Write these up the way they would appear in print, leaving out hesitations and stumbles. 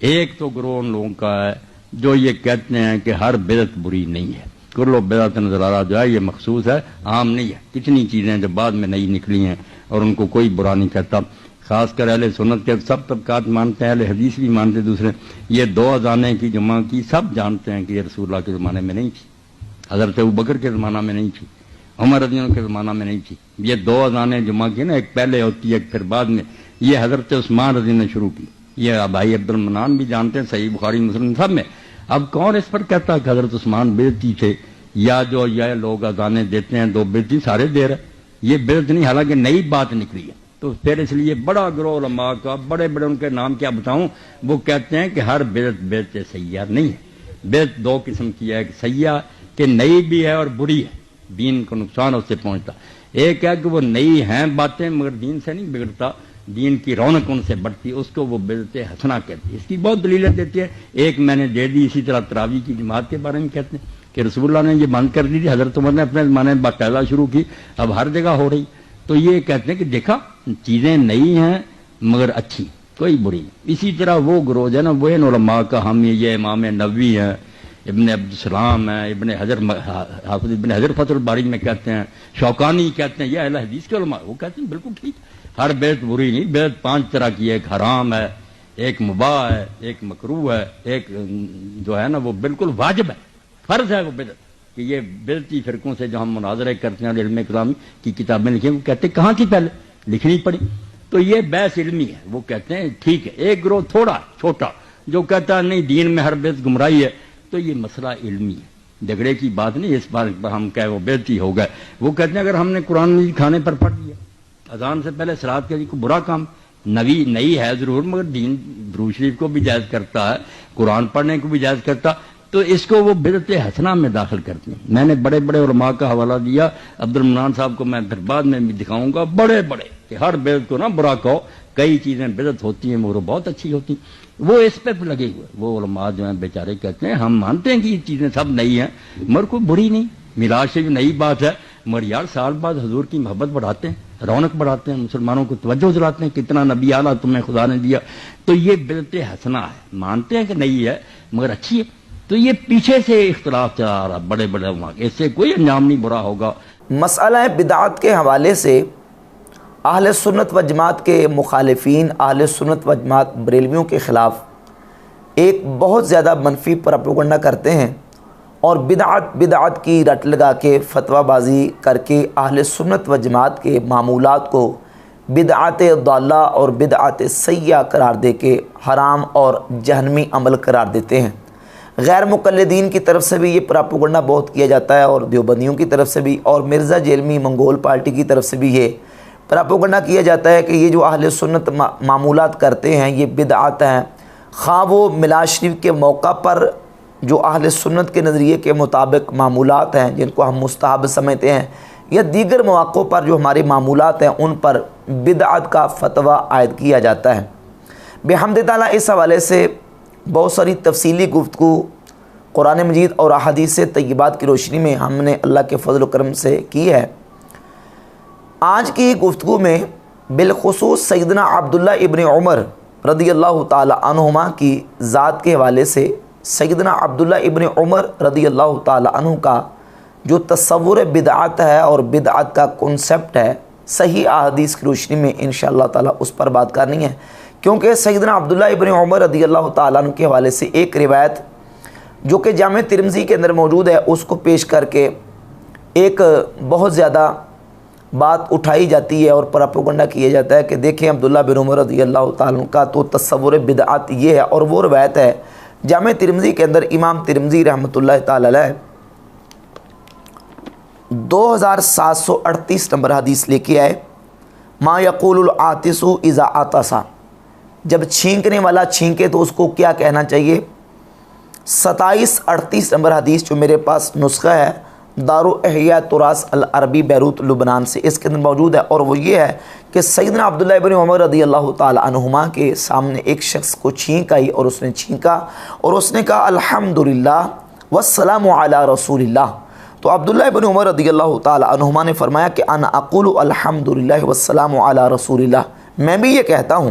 ایک تو گروہ ان لوگوں کا ہے جو یہ کہتے ہیں کہ ہر بدعت بری نہیں ہے، کل بدعت نظرارہ جو ہے یہ مخصوص ہے، عام نہیں ہے۔ کتنی چیزیں جو بعد میں نئی نکلی ہیں اور ان کو کوئی برا نہیں کہتا، خاص کر اہل سنت کے سب طبقات مانتے ہیں، اہل حدیث بھی مانتے دوسرے۔ یہ 2 اذانیں کی جمع کی سب جانتے ہیں کہ یہ رسول اللہ کے زمانے میں نہیں تھی، حضرت ابوبکر کے زمانہ میں نہیں تھی، عمر رضی اللہ عنہ کے زمانہ میں نہیں تھی۔ یہ 2 اذانیں جمع کی نا، ایک پہلے ہوتی ہے ایک پھر بعد میں، یہ حضرت عثمان رضی اللہ نے شروع کی، یہ بھائی عبد المنان بھی جانتے ہیں، صحیح بخاری مسلم سب میں۔ اب کون اس پر کہتا ہے کہ حضرت عثمان بدعتی تھے، یا جو یہ لوگ اذانیں دیتے ہیں 2 بدعتی سارے دے رہے، یہ بدعت نہیں، حالانکہ نئی بات نکلی ہے۔ تو پھر اس لیے بڑا گروہ علماء کا، بڑے بڑے ان کے نام کیا بتاؤں، وہ کہتے ہیں کہ ہر بدعت بدعت سیاح نہیں ہے۔ بدعت 2 قسم کی ہے، ایک سیاح کہ نئی بھی ہے اور بری ہے، دین کو نقصان اس سے پہنچتا۔ ایک ہے کہ وہ نئی ہیں باتیں مگر دین سے نہیں بگڑتا، دین کی رونق ان سے بڑھتی، اس کو وہ بدعت حسنہ کہتی ہے۔ اس کی بہت دلیلیں دیتی ہے، ایک میں نے دے دی۔ اسی طرح تراویح کی جماعت کے بارے میں کہتے ہیں کہ رسول اللہ نے یہ بند کر دی تھی، حضرت عمر نے اپنے زمانے میں باقاعدہ شروع کی، اب ہر جگہ ہو رہی۔ تو یہ کہتے ہیں کہ دیکھا چیزیں نئی ہیں مگر اچھی، کوئی بری نہیں۔ اسی طرح وہ گروہ ہے نا، وہ ان علماء کا ہم یہ امام نووی ہیں، ابن عبدالسلام ہیں، ابن حجر حافظ ابن حجر فتح الباری میں کہتے ہیں، شوکانی کہتے ہیں، یہ اہل حدیث کے علماء وہ کہتے ہیں بالکل ٹھیک، ہر بدعت بری نہیں۔ بدعت 5 طرح کی ہے، ایک حرام ہے، ایک مباح ہے، ایک مکروہ ہے، ایک جو ہے نا وہ بالکل واجب ہے، فرض ہے وہ بدعت۔ کہ یہ بدعتی فرقوں سے جو ہم مناظرے کرتے ہیں، علم کلام کی کتابیں لکھی ہیں، وہ کہتے ہیں کہاں تھی پہلے، لکھنی پڑی۔ تو یہ بحث علمی ہے، وہ کہتے ہیں ٹھیک ہے۔ ایک گروہ تھوڑا چھوٹا جو کہتا ہے نہیں دین میں ہر بدعت گمراہی ہے، تو یہ مسئلہ علمی ہے، جھگڑے کی بات نہیں، اس بات پر ہم کہے وہ بدعتی ہو گئے۔ وہ کہتے ہیں اگر ہم نے قرآن مجید کھانے پر پڑھ دیا، اذان سے پہلے صلاۃ کے لیے کوئی برا کام نئی ہے ضرور، مگر دین درود شریف کو بھی جائز کرتا ہے، قرآن پڑھنے کو بھی جائز کرتا، تو اس کو وہ بدعت حسنہ میں داخل کرتے ہیں۔ میں نے بڑے بڑے علماء کا حوالہ دیا، عبد المنان صاحب کو میں پھر بعد میں بھی دکھاؤں گا، بڑے بڑے کہ ہر بدعت کو نہ برا کہو، کئی چیزیں بدعت ہوتی ہیں مگر بہت اچھی ہوتی ہیں، وہ اس پہ لگے ہوئے۔ وہ علماء جو ہیں بیچارے کہتے ہیں ہم مانتے ہیں کہ یہ چیزیں سب نئی ہیں مگر کوئی بری نہیں، میلاد سے بھی نئی بات ہے، مگر یار سال بعد حضور کی محبت بڑھاتے ہیں، رونق بڑھاتے ہیں، مسلمانوں کو توجہ دلاتے ہیں، کتنا نبی اعلیٰ تمہیں خدا نے دیا، تو یہ بدعت حسنہ ہے، مانتے ہیں کہ نئی ہے مگر اچھی ہے۔ تو یہ پیچھے سے اختلاف چلا آ رہا بڑے بڑے علماء، اس سے کوئی انجام نہیں برا ہوگا۔ مسئلہ بدعات کے حوالے سے اہل سنت و جماعت کے مخالفین اہل سنت و جماعت بریلویوں کے خلاف ایک بہت زیادہ منفی پروپیگنڈا کرتے ہیں، اور بدعت کی رٹ لگا کے فتویٰ بازی کر کے اہل سنت و جماعت کے معمولات کو بدعات ضالہ اور بدعات سیئہ قرار دے کے حرام اور جہنمی عمل قرار دیتے ہیں۔ غیر مقلدین کی طرف سے بھی یہ پروپیگنڈا بہت کیا جاتا ہے، اور دیوبندیوں کی طرف سے بھی، اور مرزا جیلمی منگول پارٹی کی طرف سے بھی یہ پروپیگنڈا کیا جاتا ہے کہ یہ جو اہل سنت معمولات کرتے ہیں یہ بدعات ہیں، خواہ وہ میلاد شریف کے موقع پر جو اہل سنت کے نظریے کے مطابق معمولات ہیں جن کو ہم مستحب سمجھتے ہیں، یا دیگر مواقعوں پر جو ہمارے معمولات ہیں ان پر بدعت کا فتویٰ عائد کیا جاتا ہے۔ بحمد تعالیٰ اس حوالے سے بہت ساری تفصیلی گفتگو قرآن مجید اور احادیث طیبات کی روشنی میں ہم نے اللہ کے فضل و کرم سے کی ہے۔ آج کی گفتگو میں بالخصوص سیدنا عبداللہ ابن عمر رضی اللہ تعالی عنہما کی ذات کے حوالے سے سیدنا عبداللہ ابن عمر رضی اللہ تعالی عنہ کا جو تصور بدعت ہے اور بدعت کا کنسپٹ ہے، صحیح احادیث کی روشنی میں انشاءاللہ تعالی اس پر بات کرنی ہے، کیونکہ سیدنا عبداللہ ابن عمر رضی اللہ تعالیٰ عنہ کے حوالے سے ایک روایت جو کہ جامع ترمذی کے اندر موجود ہے اس کو پیش کر کے ایک بہت زیادہ بات اٹھائی جاتی ہے اور پروپیگنڈا کیا جاتا ہے کہ دیکھیں عبداللہ بن عمر رضی اللہ تعالیٰ عنہ کا تو تصور بدعت یہ ہے، اور وہ روایت ہے جامع ترمذی کے اندر امام ترمذی رحمۃ اللہ تعالی علیہ 2738 نمبر حدیث لے کے آئے، ما یقول العاطس اذا عطس، جب چھینکنے والا چھینکے تو اس کو کیا کہنا چاہیے۔ 2738 نمبر حدیث جو میرے پاس نسخہ ہے دار احیاء تراث العربی بیروت لبنان سے، اس کے اندر موجود ہے، اور وہ یہ ہے کہ سیدنا عبداللہ ابن عمر رضی اللہ تعالی عنہما کے سامنے ایک شخص کو چھینک آئی، اور اس نے چھینکا اور اس نے کہا الحمدللہ والسلام علی رسول اللہ، تو عبداللہ ابن عمر رضی اللہ تعالی عنہما نے فرمایا کہ انا اقول الحمدللہ والسلام علی رسول اللہ، میں بھی یہ کہتا ہوں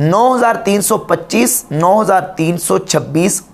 9325, 9326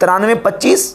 9325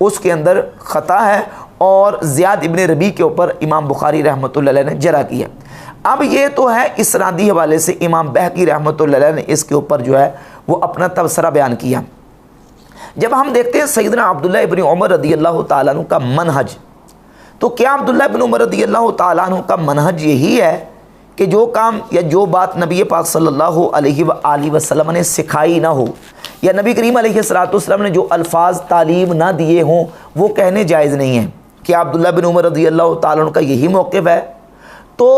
اس کے اندر خطا ہے اور زیاد ابن ربیع کے اوپر امام بخاری رحمۃ اللہ علیہ نے جرح کیا۔ اب یہ تو ہے اسنادی حوالے سے امام بہقی رحمۃ اللہ علیہ نے اس کے اوپر جو ہے وہ اپنا تبصرہ بیان کیا۔ جب ہم دیکھتے ہیں سیدنا عبداللہ ابن عمر رضی اللہ تعالیٰ عنہ کا منہج، تو کیا عبداللہ ابن عمر رضی اللہ تعالیٰ عنہ کا منہج یہی ہے کہ جو کام یا جو بات نبی پاک صلی اللہ علیہ وآلہ وسلم نے سکھائی نہ ہو، یا نبی کریم علیہ السلام نے جو الفاظ تعلیم نہ دیے ہوں وہ کہنے جائز نہیں ہیں؟ کیا عبداللہ بن عمر رضی اللہ تعالیٰ عنہ کا یہی موقف ہے؟ تو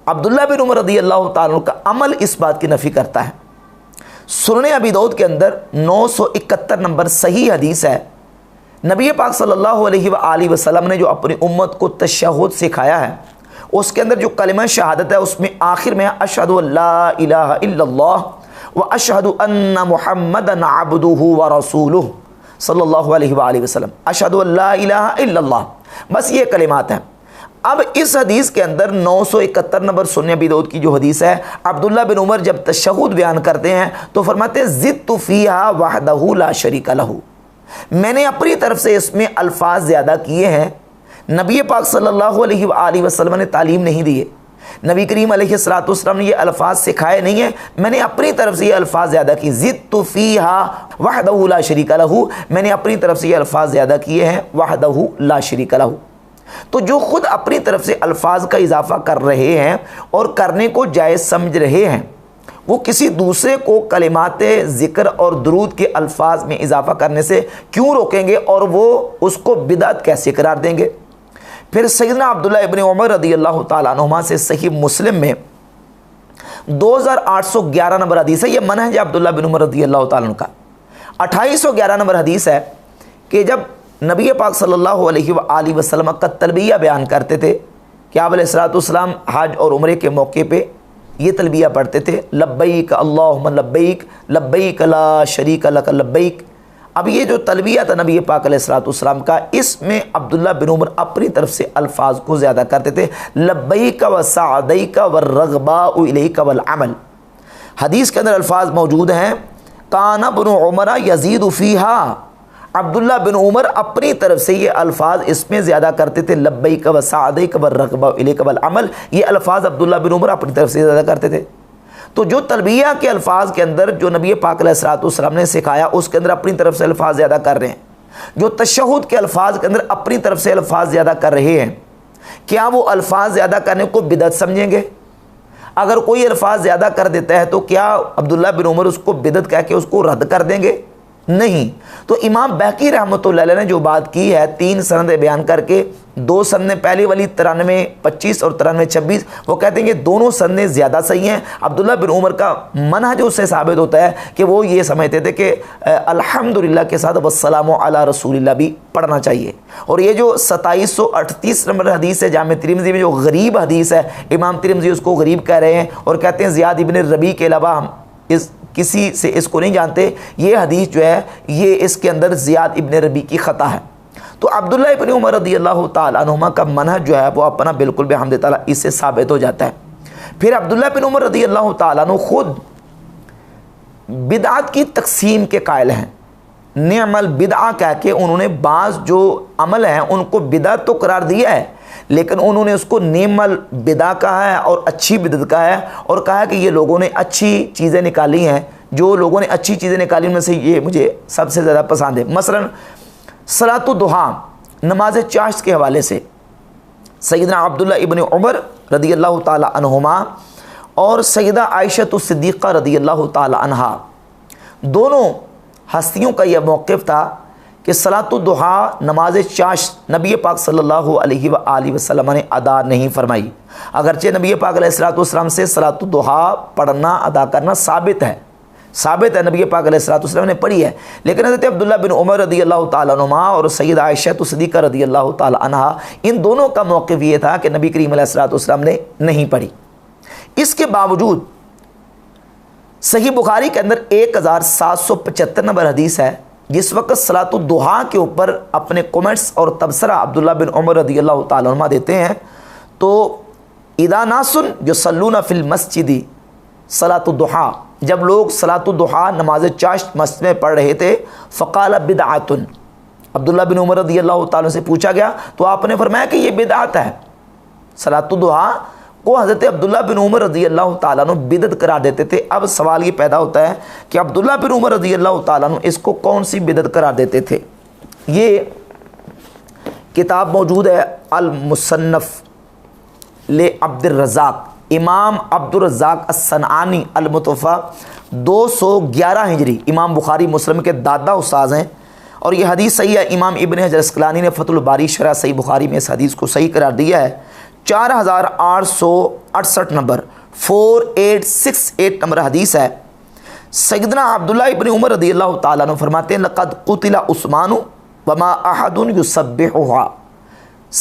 عبداللہ بن عمر رضی اللہ تعالیٰ عنہ کا عمل اس بات کی نفی کرتا ہے۔ سنن ابی داؤد کے اندر 971 نمبر صحیح حدیث ہے، نبی پاک صلی اللہ علیہ وآلہ وسلم نے جو اپنی امت کو تشہد سکھایا ہے، اس کے اندر جو کلمہ شہادت ہے اس میں آخر میں اشہد ان لا الہ الا اللہ واشہد ان محمدًا عبدہ ورسولہ صلی اللہ علیہ وآلہ وسلم، اشہد ان لا الہ الا اللہ، بس یہ کلمات ہیں۔ اب اس حدیث کے اندر 971 نمبر سنن ابی داؤد کی جو حدیث ہے، عبداللہ بن عمر جب تشہد بیان کرتے ہیں تو فرماتے ہیں زدت فیہا وحدہ لا شریک لہ، میں نے اپنی طرف سے اس میں الفاظ زیادہ کیے ہیں، نبی پاک صلی اللہ علیہ وآلہ وسلم نے تعلیم نہیں دیے، نبی کریم علیہ السلام نے یہ الفاظ سکھائے نہیں ہیں، میں نے اپنی طرف سے یہ الفاظ زیادہ کی، زدت فیہا وحدہ لا شریک لہ، میں نے اپنی طرف سے یہ الفاظ زیادہ کیے ہیں وحدہ لا شریک لہ۔ تو جو خود اپنی طرف سے الفاظ کا اضافہ کر رہے ہیں اور کرنے کو جائز سمجھ رہے ہیں، وہ کسی دوسرے کو کلمات ذکر اور درود کے الفاظ میں اضافہ کرنے سے کیوں روکیں گے اور وہ اس کو بدعت کیسے قرار دیں گے؟ پھر سیدنا عبداللہ ابن عمر رضی اللہ تعالیٰ عنہما سے صحیح مسلم میں 2811 نمبر حدیث ہے، یہ منہج عبداللہ بن عمر رضی اللہ تعالیٰ عنہ کا۔ 2811 نمبر حدیث ہے کہ جب نبی پاک صلی اللہ علیہ وآلہ وسلم کا تلبیہ بیان کرتے تھے کہ آپ علیہ السلام حج اور عمرے کے موقع پہ یہ تلبیہ پڑھتے تھے، لبیک اللہم لبیک لبیک لا شریک لک لبیک۔ اب یہ جو تلبیہ تھا نبی پاک علیہ السلام کا، اس میں عبداللہ بن عمر اپنی طرف سے الفاظ کو زیادہ کرتے تھے، لبیک وسعدیک والرغباء الیک والعمل۔ حدیث کے اندر الفاظ موجود ہیں، کان ابن عمر یزید فیہا، عبداللہ بن عمر اپنی طرف سے یہ الفاظ اس میں زیادہ کرتے تھے، لبیک وسعدیک والرغباء الیک والعمل، یہ الفاظ عبداللہ بن عمر اپنی طرف سے زیادہ کرتے تھے۔ تو جو تلبیہ کے الفاظ کے اندر جو نبی پاک علیہ السلام نے سکھایا اس کے اندر اپنی طرف سے الفاظ زیادہ کر رہے ہیں، جو تشہد کے الفاظ کے اندر اپنی طرف سے الفاظ زیادہ کر رہے ہیں، کیا وہ الفاظ زیادہ کرنے کو بدعت سمجھیں گے؟ اگر کوئی الفاظ زیادہ کر دیتا ہے تو کیا عبداللہ بن عمر اس کو بدعت کہہ کے اس کو رد کر دیں گے؟ نہیں۔ تو امام بہقی رحمۃ اللہ علیہ نے جو بات کی ہے 3 سندیں بیان کر کے، 2 سندیں پہلی والی 93-25 اور 93-26، وہ کہتے ہیں کہ دونوں سندیں زیادہ صحیح ہیں۔ عبداللہ بن عمر کا منہج اس سے ثابت ہوتا ہے کہ وہ یہ سمجھتے تھے کہ الحمدللہ کے ساتھ والسلام علی رسول اللہ بھی پڑھنا چاہیے۔ اور یہ جو 2738 نمبر حدیث ہے جامع ترمذی میں، جو غریب حدیث ہے، امام ترمذی اس کو غریب کہہ رہے ہیں اور کہتے ہیں زیاد ابن ربیع کے علاوہ ہم کسی سے اس کو نہیں جانتے، یہ حدیث جو ہے یہ اس کے اندر زیاد ابن ربیع کی خطا ہے۔ تو عبداللہ ابن عمر رضی اللہ تعالیٰ عنہما کا منہج جو ہے وہ اپنا بالکل بحمد تعالیٰ اس سے ثابت ہو جاتا ہے۔ پھر عبداللہ بن عمر رضی اللہ تعالیٰ عنہ خود بدعات کی تقسیم کے قائل ہیں، نعم البدعہ کہہ کے انہوں نے بعض جو عمل ہیں ان کو بدعت تو قرار دیا ہے، لیکن انہوں نے اس کو نعم البدعہ کہا ہے اور اچھی بدعت کہا ہے، اور کہا کہ یہ لوگوں نے اچھی چیزیں نکالی ہیں، جو لوگوں نے اچھی چیزیں نکالی ان میں سے یہ مجھے سب سے زیادہ پسند ہے۔ مثلا صلاۃ الضحیٰ، نماز چاشت کے حوالے سے سیدنا عبداللہ ابن عمر رضی اللہ تعالی عنہما اور سیدہ عائشہ الصدیقہ رضی اللہ تعالی عنہا، دونوں ہستیوں کا یہ موقف تھا کہ صلاۃ الضحیٰ نماز چاشت نبی پاک صلی اللہ علیہ وآلہ وسلم نے ادا نہیں فرمائی، اگرچہ نبی پاک علیہ السلام سے صلاۃ الضحیٰ پڑھنا ادا کرنا ثابت ہے، نبی پاک علیہ السلام نے پڑھی ہے، لیکن حضرت عبداللہ بن عمر رضی اللہ تعالیٰ عنہما اور سید عائشہ صدیقہ رضی اللہ تعالیٰ عنہا، ان دونوں کا موقف یہ تھا کہ نبی کریم علیہ السلام نے نہیں پڑھی۔ اس کے باوجود صحیح بخاری کے اندر 1775 نمبر حدیث ہے، جس وقت صلاۃ الضحیٰ کے اوپر اپنے کومنٹس اور تبصرہ عبداللہ بن عمر رضی اللہ تعالیٰ عنہ دیتے ہیں تو اذا ناس یصلون فی المسجد صلاۃ الضحیٰ، جب لوگ صلاۃ الضحیٰ نماز چاشت مسجد میں پڑھ رہے تھے، فقال بدعۃ، عبداللہ بن عمر رضی اللہ تعالیٰ سے پوچھا گیا تو آپ نے فرمایا کہ یہ بدعت ہے۔ صلاۃ الضحیٰ کو حضرت عبداللہ بن عمر رضی اللہ تعالیٰ عنہ بدعت قرار دیتے تھے۔ اب سوال یہ پیدا ہوتا ہے کہ عبداللہ بن عمر رضی اللہ تعالیٰ عنہ اس کو کون سی بدعت قرار دیتے تھے؟ یہ کتاب موجود ہے المصنف لعبد الرزاق، امام عبد الرزاق الصنعانی المتوفی 211 ہجری، امام بخاری مسلم کے دادا استاذ ہیں، اور یہ حدیث صحیح ہے۔ امام ابن حجر اسقلانی نے فتح الباری شرح صحیح بخاری میں اس حدیث کو صحیح قرار دیا ہے۔ 4868 نمبر 4868 نمبر حدیث ہے۔ سیدنا عبداللہ ابن عمر رضی اللہ تعالیٰ عنہ فرماتے ہیں لقد قتل عثمان وما احد یسبحها،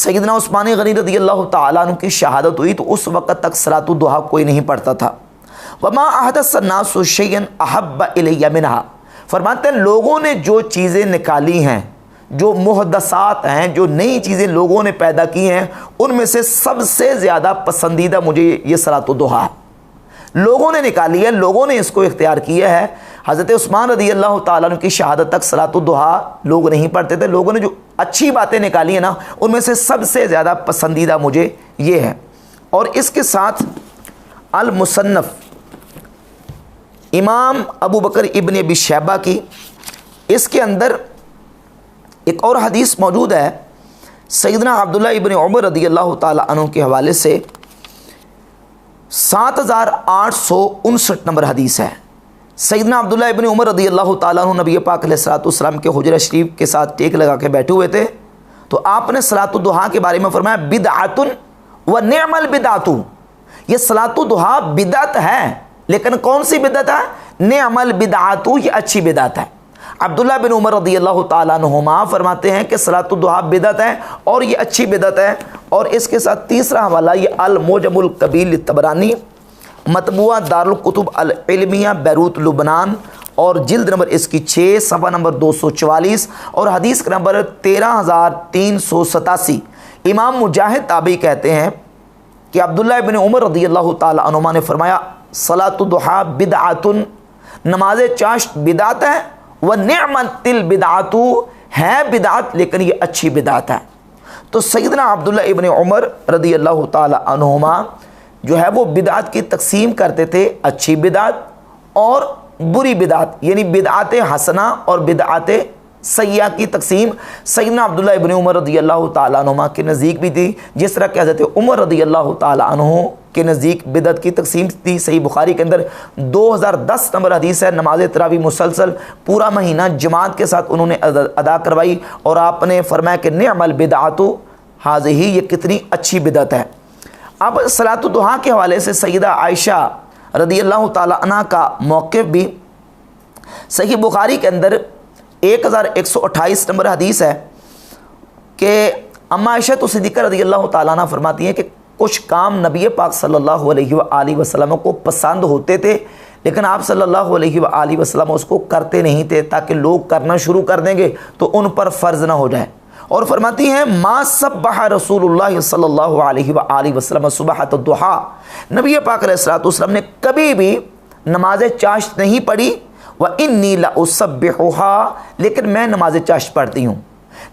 سیدنا عثمان غنی رضی اللہ تعالیٰ عنہ کی شہادت ہوئی تو اس وقت تک صلاۃ الضحیٰ کوئی نہیں پڑھتا تھا۔ وما احدث الناس شیئا احب الی منها، فرماتے ہیں لوگوں نے جو چیزیں نکالی ہیں، جو محدثات ہیں، جو نئی چیزیں لوگوں نے پیدا کی ہیں، ان میں سے سب سے زیادہ پسندیدہ مجھے یہ صلاۃ الضحیٰ ہے۔ لوگوں نے نکالی ہے، لوگوں نے اس کو اختیار کیا ہے۔ حضرت عثمان رضی اللہ تعالیٰ عنہ کی شہادت تک صلاۃ الضحیٰ لوگ نہیں پڑھتے تھے۔ لوگوں نے جو اچھی باتیں نکالی ہیں نا، ان میں سے سب سے زیادہ پسندیدہ مجھے یہ ہے۔ اور اس کے ساتھ المصنف امام ابو بکر ابن ابی شیبہ کی، اس کے اندر ایک اور حدیث موجود ہے سیدنا عبداللہ ابن عمر رضی اللہ تعالیٰ عنہ کے حوالے سے، 7859 نمبر حدیث ہے۔ سیدنا عبداللہ ابن عمر رضی اللہ تعالیٰ عنہ نبی پاک علیہ الصلوۃ والسلام کے حجرہ شریف کے ساتھ ٹیک لگا کے بیٹھے ہوئے تھے، تو آپ نے صلاۃ الضحیٰ کے بارے میں فرمایا بدعۃ و نعم البدعۃ، یہ صلاۃ الضحیٰ بدعت ہے، لیکن کون سی بدعت ہے؟ نعم البدعۃ، یہ اچھی بدعت ہے۔ عبداللہ بن عمر رضی اللہ تعالیٰ عنہما فرماتے ہیں کہ صلاۃ الضحیٰ بدعت ہے اور یہ اچھی بدعت ہے۔ اور اس کے ساتھ تیسرا حوالہ یہ المعجم الکبیر للطبرانی، مطبوعہ دارالکتب العلمیہ بیروت لبنان، اور جلد نمبر اس کی 6 صفحہ نمبر 244 اور حدیث کا نمبر 13387۔ امام مجاہد تابعی کہتے ہیں کہ عبداللہ ابن عمر رضی اللہ تعالیٰ عنہما نے فرمایا صلاۃ الضحیٰ بدعۃ، نماز چاشت بدعت ہے، ونعمت البدعۃ، ہے بدعت لیکن یہ اچھی بدعت ہے۔ تو سیدنا عبداللہ ابن عمر رضی اللہ تعالیٰ عنہما جو ہے وہ بدعت کی تقسیم کرتے تھے، اچھی بدعت اور بری بدعت، یعنی بدعت حسنہ اور بدعت سیئہ کی تقسیم سیدنا عبداللہ ابن عمر رضی اللہ تعالیٰ عنہما کے نزدیک بھی تھی، جس طرح کہ حضرت عمر رضی اللہ تعالیٰ عنہ کے نزدیک بدعت کی تقسیم تھی۔ صحیح بخاری کے اندر 2010 نمبر حدیث ہے، نماز تراویح مسلسل پورا مہینہ جماعت کے ساتھ انہوں نے ادا کروائی، اور آپ نے فرمایا کہ نعم البدعۃ ہذہ، یہ کتنی اچھی بدعت ہے۔ اب صلاۃ الضحیٰ کے حوالے سے سیدہ عائشہ رضی اللہ تعالیٰ عنہ کا موقف بھی صحیح بخاری کے اندر 1128 نمبر حدیث ہے کہ اما عائشہ صدیقہ رضی اللہ تعالیٰ عنہ فرماتی ہیں کہ کچھ کام نبی پاک صلی اللہ علیہ وآلہ وسلم کو پسند ہوتے تھے، لیکن آپ صلی اللہ علیہ وآلہ وسلم اس کو کرتے نہیں تھے تاکہ لوگ کرنا شروع کر دیں گے تو ان پر فرض نہ ہو جائے۔ اور فرماتی ہیں ما سبح رسول اللہ صلی اللہ علیہ وآلہ وسلم صبحۃ الضحیٰ، نبی پاک علیہ الصلوۃ والسلام نے کبھی بھی نماز چاشت نہیں پڑھی، وَإِنِّي لَأُسَبِّحُهَا، لیکن میں نماز چاشت پڑھتی ہوں۔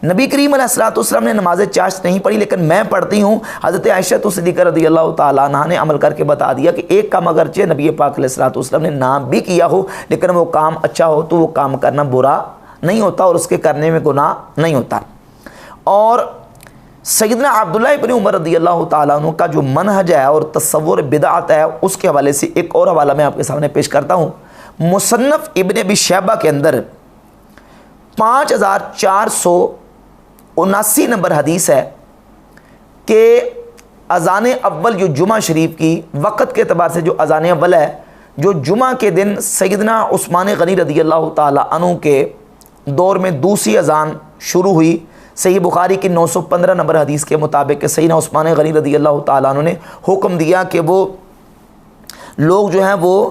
نبی کریم علیہ الصلوۃ والسلام نے نماز چاشت نہیں پڑھی لیکن میں پڑھتی ہوں۔ حضرت عائشہ صدیقہ رضی اللہ تعالیٰ عنہ نے عمل کر کے بتا دیا کہ ایک کام اگرچہ نبی پاک علیہ الصلوۃ والسلام نے نام بھی کیا ہو لیکن وہ کام اچھا ہو تو وہ کام کرنا برا نہیں ہوتا اور اس کے کرنے میں گناہ نہیں ہوتا۔ اور سیدنا عبداللہ ابن عمر رضی اللہ تعالیٰ عنہ کا جو منہج ہے اور تصور بدعت ہے، اس کے حوالے سے ایک اور حوالہ میں آپ کے سامنے پیش کرتا ہوں۔ مصنف ابن ابی شیبہ کے اندر 5479 نمبر حدیث ہے کہ اذان اول جو جمعہ شریف کی وقت کے اعتبار سے جو اذان اول ہے، جو جمعہ کے دن سیدنا عثمان غنی رضی اللہ تعالیٰ عنہ کے دور میں دوسری اذان شروع ہوئی۔ صحیح بخاری کی 915 نمبر حدیث کے مطابق کہ سیدنا عثمان غنی رضی اللہ تعالیٰ عنہ نے حکم دیا کہ وہ لوگ جو ہیں وہ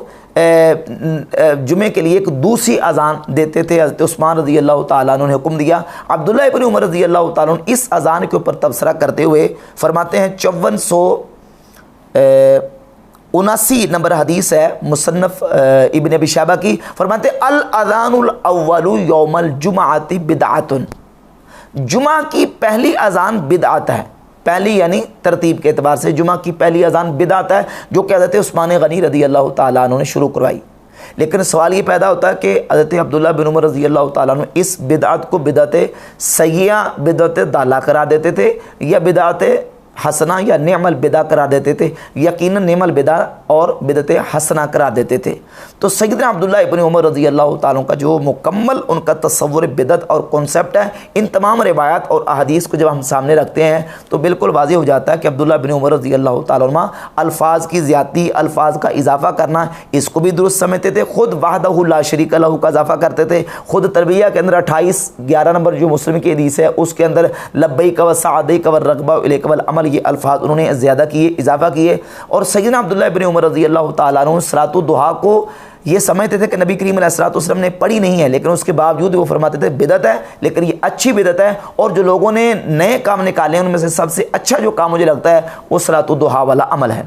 جمعے کے لیے ایک دوسری اذان دیتے تھے۔ حضرت عثمان رضی اللہ تعالیٰ عنہ نے حکم دیا۔ عبداللہ ابن عمر رضی اللہ تعالیٰ عنہ اس اذان کے اوپر تبصرہ کرتے ہوئے فرماتے ہیں 5479 نمبر حدیث ہے مصنف ابن ابی شیبہ کی، فرماتے ہیں الاذان الاول یوم الجمعۃ بدعۃ، جمعہ کی پہلی اذان بدعت ہے، پہلی یعنی ترتیب کے اعتبار سے جمعہ کی پہلی اذان بدعت ہے، جو کہ حضرت عثمان غنی رضی اللہ تعالیٰ عنہ نے شروع کروائی۔ لیکن سوال یہ پیدا ہوتا ہے کہ حضرت عبداللہ بن عمر رضی اللہ تعالیٰ عنہ اس بدعت کو بدعت سیئہ، بدعت ضالہ قرار دیتے تھے، یا بدعت حسنہ یا نعم البدع قرار دیتے تھے؟ یقیناً نعم البدع اور بدعت حسنہ قرار دیتے تھے۔ تو سیدنا عبداللہ ابن عمر رضی اللہ تعالیٰ کا جو مکمل ان کا تصور بدعت اور کنسیپٹ ہے، ان تمام روایات اور احادیث کو جب ہم سامنے رکھتے ہیں تو بالکل واضح ہو جاتا ہے کہ عبداللہ بن عمر رضی اللہ تعالیٰ عنہ الفاظ کی زیادتی، الفاظ کا اضافہ کرنا، اس کو بھی درست سمجھتے تھے۔ خود وحدہ لا شریک لہ کا اضافہ کرتے تھے۔ خود تربیہ کے اندر 11 نمبر جو مسلم کی حدیث ہے اس کے اندر لبیک و سعدیک و رغبہ الیک والعمل، یہ الفاظ انہوں نے زیادہ کیے، اضافہ کیے۔ اور سیدنا عبداللہ ابن عمر رضی اللہ تعالیٰ عنہ صلاۃ الضحیٰ کو یہ سمجھتے تھے کہ نبی کریم علیہ الصلوۃ والسلام نے پڑھی نہیں ہے، لیکن اس کے باوجود وہ فرماتے تھے بدعت ہے، لیکن یہ اچھی بدعت ہے، اور جو لوگوں نے نئے کام نکالے ہیں ان میں سے سب سے اچھا جو کام مجھے لگتا ہے وہ صلاۃ الضحیٰ والا عمل ہے۔